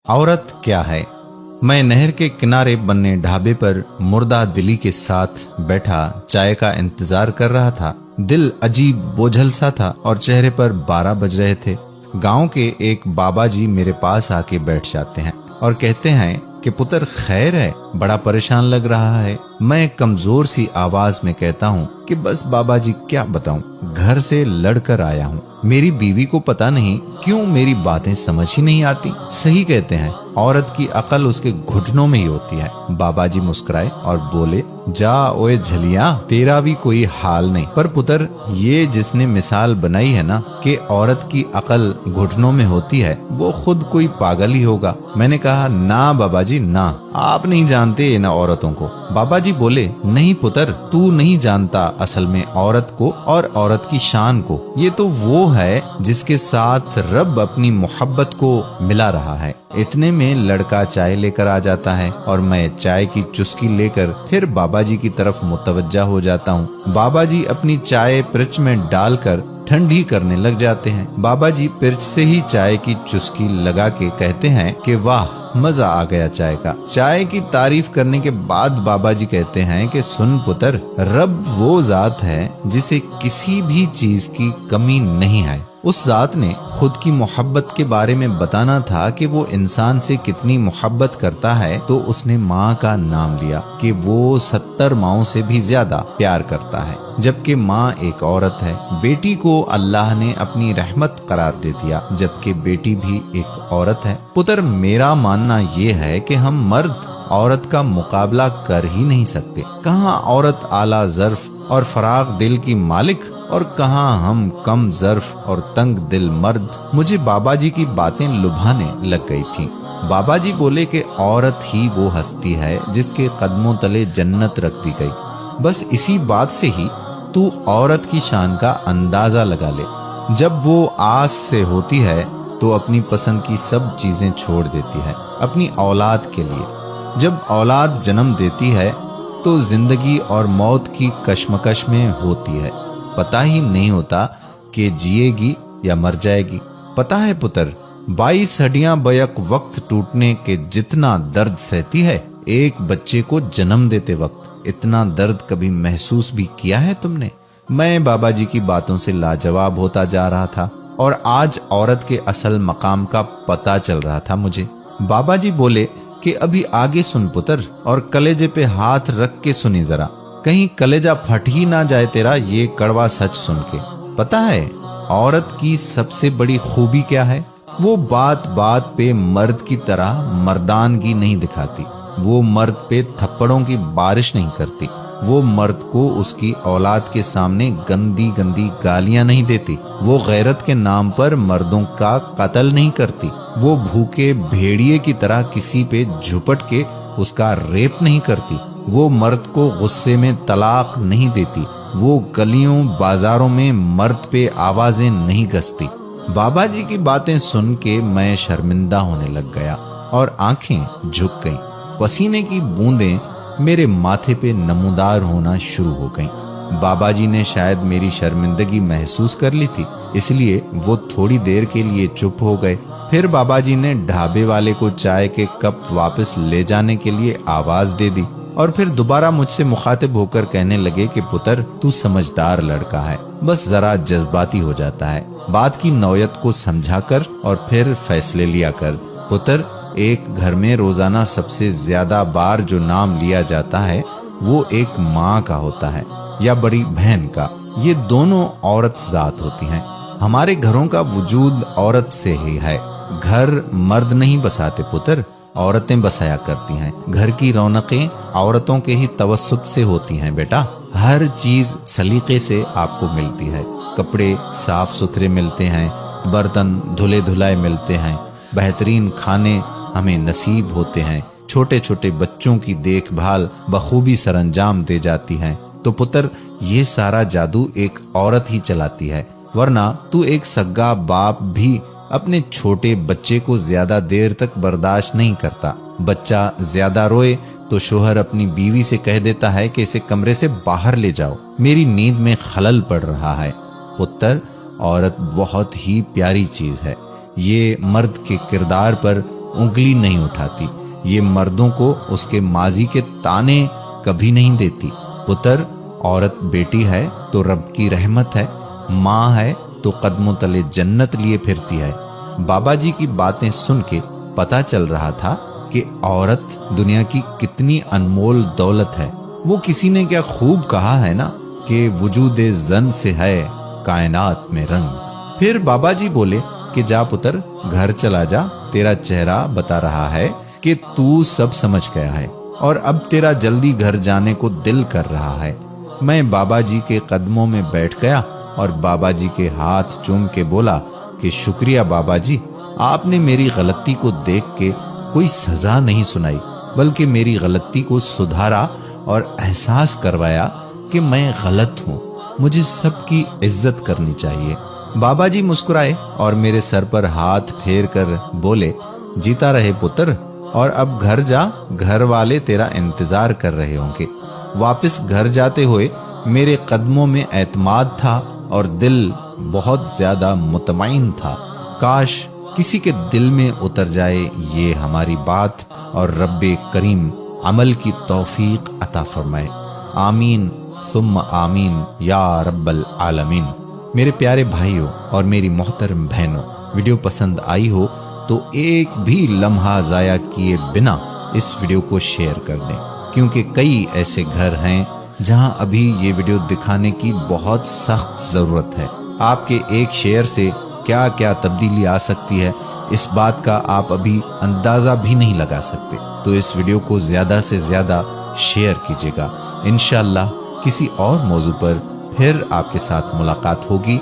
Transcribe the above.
औरत क्या है। मैं नहर के किनारे बने ढाबे पर मुर्दा दिली के साथ बैठा चाय का इंतजार कर रहा था। दिल अजीब बोझल सा था और चेहरे पर 12 बज रहे थे। गांव के एक बाबा जी मेरे पास आके बैठ जाते हैं और कहते हैं कि पुत्र खैर है, बड़ा परेशान लग रहा है। मैं कमजोर सी आवाज में कहता हूँ कि बस बाबा जी क्या बताऊं, घर से लड़कर आया हूँ। मेरी बीवी को पता नहीं क्यों मेरी बातें समझ ही नहीं आती। सही कहते हैं, औरत की अकल उसके घुटनों में ही होती है। बाबा जी मुस्कुराए और बोले, जा ओए झलिया, तेरा भी कोई हाल नहीं। पर पुत्र, ये जिसने मिसाल बनाई है ना कि औरत की अकल घुटनों में होती है, वो खुद कोई पागल ही होगा। मैंने कहा, ना बाबा जी ना, आप नहीं जानते इन औरतों को। बाबा जी बोले, नहीं पुत्र, तू नहीं जानता असल में औरत को और औरत की शान को। ये तो वो है जिसके साथ रब अपनी मोहब्बत को मिला रहा है। इतने में लड़का चाय लेकर आ जाता है और मैं चाय की चुस्की लेकर फिर बाबा जी की तरफ मुतवज्जा हो जाता हूँ। बाबा जी अपनी चाय पिर्च में डालकर ठंडी करने लग जाते हैं। बाबा जी पिर्च से ही चाय की चुस्की लगा के कहते हैं कि वाह, मजा आ गया चाय का। चाय की तारीफ करने के बाद बाबा जी कहते हैं कि सुन पुत्र, रब वो जात है जिसे किसी भी चीज की कमी नहीं है। उस जात ने खुद की मोहब्बत के बारे में बताना था कि वो इंसान से कितनी मोहब्बत करता है, तो उसने माँ का नाम लिया कि वो 70 माँओं से भी ज्यादा प्यार करता है। जबकि माँ एक औरत है। बेटी को अल्लाह ने अपनी रहमत करार दे दिया, जबकि बेटी भी एक औरत है। पुत्र, मेरा मानना ये है कि हम मर्द औरत का मुकाबला कर ही नहीं सकते। कहाँ औरत आला ज़र्फ और फराग दिल की मालिक और कहाँ हम कम ज़र्फ और तंग दिल मर्द। मुझे बाबा जी की बातें लुभाने लग गई थी। बाबा जी बोले कि औरत ही वो हस्ती है जिसके कदमों तले जन्नत रख दी गई। बस इसी बात से ही तू औरत की शान का अंदाजा लगा ले। जब वो आस से होती है तो अपनी पसंद की सब चीजें छोड़ देती है अपनी औलाद के लिए। जब औलाद जन्म देती है तो जिंदगी और मौत की कश्मकश में होती है। पता ही नहीं होता कि जिएगी या मर जाएगी। पता है पुत्र, 22 हड्डियां बैक वक्त टूटने के जितना दर्द सहती है, एक बच्चे को जन्म देते वक्त इतना दर्द कभी महसूस भी किया है तुमने? मैं बाबा जी की बातों से लाजवाब होता जा रहा था और आज औरत के असल मकाम का पता चल रहा था मुझे। बाबा जी बोले कि अभी आगे सुन पुत्र, और कलेजे पे हाथ रख के सुनी जरा, कहीं कलेजा फट ही ना जाए तेरा ये कड़वा सच सुन के। पता है औरत की सबसे बड़ी खूबी क्या है? वो बात बात पे मर्द की तरह मर्दानगी नहीं दिखाती। वो मर्द पे थप्पड़ों की बारिश नहीं करती। वो मर्द को उसकी औलाद के सामने गंदी गंदी गालियां नहीं देती। वो गैरत के नाम पर मर्दों का कत्ल नहीं करती। वो भूखे भेड़िए की तरह किसी पे झुपट के उसका रेप नहीं करती। वो मर्द को गुस्से में तलाक नहीं देती। वो गलियों बाजारों में मर्द पे आवाजें नहीं कसती। बाबा जी की बातें सुन के मैं शर्मिंदा होने लग गया और आंखें झुक गईं। पसीने की बूंदें मेरे माथे पे नमूदार होना शुरू हो गईं। बाबा जी ने शायद मेरी शर्मिंदगी महसूस कर ली थी, इसलिए वो थोड़ी देर के लिए चुप हो गए। फिर बाबा जी ने ढाबे वाले को चाय के कप वापस ले जाने के लिए आवाज दे दी और फिर दोबारा मुझसे मुखातिब होकर कहने लगे कि पुत्र, तू समझदार लड़का है, बस जरा जज्बाती हो जाता है। बात की नौयत को समझा कर और फिर फैसले लिया कर। पुत्र, एक घर में रोजाना सबसे ज्यादा बार जो नाम लिया जाता है वो एक माँ का होता है या बड़ी बहन का। ये दोनों औरत जात होती हैं। हमारे घरों का वजूद औरत से ही है। घर मर्द नहीं बसाते पुत्र, औरतें बसाया करती हैं। घर की रौनकें औरतों के ही तवस्सुत से होती हैं बेटा। हर चीज सलीके से आपको मिलती है। कपड़े साफ सुथरे मिलते हैं, बर्तन धुले धुलाए मिलते हैं, बेहतरीन खाने हमें नसीब होते हैं, छोटे छोटे बच्चों की देखभाल बखूबी सरंजाम दे जाती है। तो पुत्र, ये सारा जादू एक औरत ही चलाती है, वरना तू एक सग्गा बाप भी अपने छोटे बच्चे को ज्यादा देर तक बर्दाश्त नहीं करता। बच्चा ज्यादा रोए तो शोहर अपनी बीवी से कह देता है कि इसे कमरे से बाहर ले जाओ, मेरी नींद में खलल पड़ रहा है। पुत्र, औरत बहुत ही प्यारी चीज है। ये मर्द के किरदार पर उंगली नहीं उठाती। ये मर्दों को उसके माजी के ताने कभी नहीं देती। पुत्र, औरत बेटी है तो रब की रहमत है, माँ है तो कदमों तले जन्नत लिए फिरती है। बाबा जी की बातें सुन के पता चल रहा था कि औरत दुनिया की कितनी अनमोल दौलत है। वो किसी ने क्या खूब कहा है ना कि वजूदे जन से है कायनात में रंग। फिर बाबा जी बोले कि जा पुत्र, घर चला जा, तेरा चेहरा बता रहा है कि तू सब समझ गया है और अब तेरा जल्दी घर जाने को दिल कर रहा है। मैं बाबा जी के कदमों में बैठ गया और बाबा जी के हाथ चूम के बोला कि शुक्रिया बाबा जी, आपने मेरी गलती को देख के कोई सजा नहीं सुनाई, बल्कि मेरी गलती को सुधारा और एहसास करवाया कि मैं गलत हूँ, मुझे सबकी इज्जत करनी चाहिए। बाबा जी मुस्कुराए और मेरे सर पर हाथ फेर कर बोले, जीता रहे पुत्र, और अब घर जा, घर वाले तेरा इंतजार कर रहे होंगे। वापस घर जाते हुए मेरे कदमों में एतमाद था और दिल बहुत ज्यादा मुतमईन था। काश किसी के दिल में उतर जाए ये हमारी बात और रब्बे करीम अमल की तौफीक अता फरमाए। आमीन सुम्मा आमीन या रब्बल आलमीन। मेरे प्यारे भाइयों और मेरी मोहतरम बहनों, वीडियो पसंद आई हो तो एक भी लम्हा जाया किए बिना इस वीडियो को शेयर कर दें, क्योंकि कई ऐसे घर हैं जहां अभी ये वीडियो दिखाने की बहुत सख्त जरूरत है। आपके एक शेयर से क्या क्या तब्दीली आ सकती है, इस बात का आप अभी अंदाजा भी नहीं लगा सकते। तो इस वीडियो को ज्यादा से ज्यादा शेयर कीजिएगा। इंशाअल्लाह किसी और मौजू पर फिर आपके साथ मुलाकात होगी।